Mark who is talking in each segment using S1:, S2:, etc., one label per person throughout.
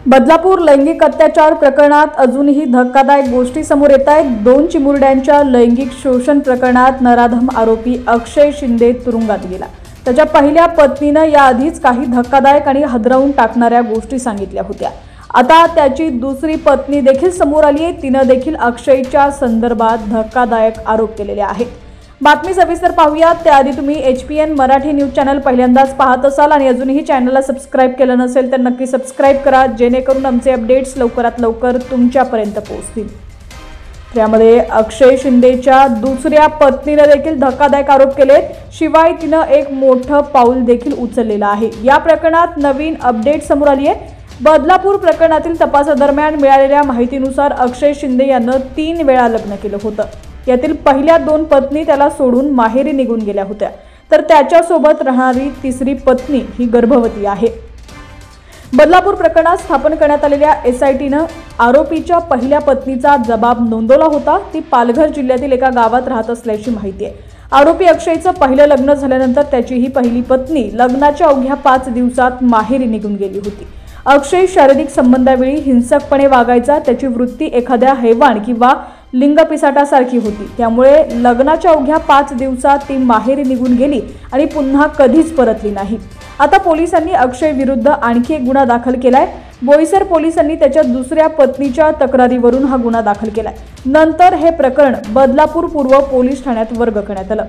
S1: बदलापूर लैंगिक अत्याचार प्रकरणात अजूनही धक्कादायक गोष्टी समोर येत आहेत। 2 चिमुरड्यांच्या लैंगिक शोषण प्रकरणात नराधम आरोपी अक्षय शिंदे तुरुंगात गेला। त्याच्या पहिल्या पत्नीने याआधीच काही धक्कादायक आणि हादरवून टाकणाऱ्या गोष्टी सांगितल्या होत्या। आता त्याची दुसरी पत्नी देखील समोर आली आहे। तिने देखील अक्षयच्या संदर्भात धक्कादायक आरोप केलेले आहेत। बातमी सविस्तर पाहूया। त्याआधी तुम्ही HPN मराठी न्यूज चॅनल पहिल्यांदाच पाहत असाल आणि अजूनही चॅनलला सबस्क्राइब केलं नसेल तर नक्की सबस्क्राइब करा, जेणेकरून आमचे अपडेट्स लवकरात लवकर तुमच्यापर्यंत पोहोचतील। त्यामध्ये अक्षय शिंदेच्या दुसऱ्या पत्नीने देखील धक्कादायक आरोप केलेत। शिवाय तिने एक मोठं पाऊल देखील उचललेलं आहे। या प्रकरणात नवीन अपडेट समोर आली आहे। बदलापूर प्रकरणातील तपासादरम्यान मिळालेल्या माहितीनुसार अक्षय शिंदे यानं 3 वेळा लग्न केलं होतं। यातील पहिल्या 2 पत्नी त्याला सोडून माहेरी निघून गेल्या होत्या, तर त्याच्यासोबत राहणारी तिसरी पत्नी ही गर्भवती आहे। बदलापूर प्रकरणात स्थापन करण्यात आलेल्या SITनं आरोपीच्या पहिल्या पत्नीचा जबाब नोंदवला होता। ती पालघर जिल्ह्यातील एका गावात राहत असल्याची माहिती आहे। आरोपी अक्षयचं पहिलं लग्न झाल्यानंतर त्याची ही पहिली पत्नी लग्नाच्या अवघ्या 5 दिवसात माहेरी निघून गेली होती। अक्षय शारीरिक संबंधावेळी हिंसकपणे वागायचा। त्याची वृत्ती एखाद्या हैवान किंवा लिंगपिसाटासारखी होती। त्यामुळे लग्नाच्या अवघ्या 5 दिवसात ती माहेरी निघून गेली आणि पुन्हा कधीच परतली नाही। आता पोलिसांनी अक्षय विरुद्ध आणखी एक गुन्हा दाखल केलाय। बोईसर पोलिसांनी त्याच्या दुसऱ्या पत्नीच्या तक्रारीवरून हा गुन्हा दाखल केलाय। नंतर हे प्रकरण बदलापूर पूर्व पोलीस ठाण्यात वर्ग करण्यात आलं।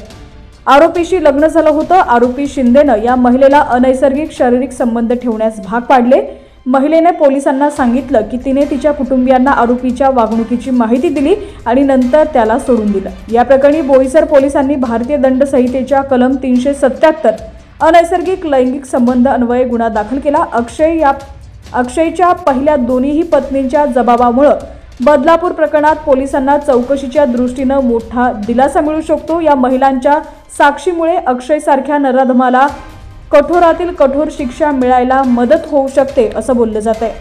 S1: आरोपीशी लग्न झालं होतं। आरोपी शिंदेनं या महिलेला अनैसर्गिक शारीरिक संबंध ठेवण्यास भाग पाडले। महिलेने पोलिसांना सांगितलं की तिने तिच्या कुटुंबियांना आरोपीच्या वागणुकीची माहिती दिली आणि नंतर त्याला सोडून दिलं। या प्रकरणी बोईसर पोलिसांनी भारतीय दंड संहितेच्या कलम 377 अनैसर्गिक लैंगिक संबंध अन्वये गुन्हा दाखल केला। अक्षयच्या पहिल्या दोन्ही पत्नींच्या जबाबामुळे बदलापूर प्रकरणात पोलिसांना चौकशीच्या दृष्टीने मोठा दिलासा मिळू शकतो। या महिलांच्या साक्षीमुळे अक्षयसारख्या नराधमाला कठोरातील कठोर शिक्षा मिळायला मदत होऊ शकते असं बोललं जात आहे।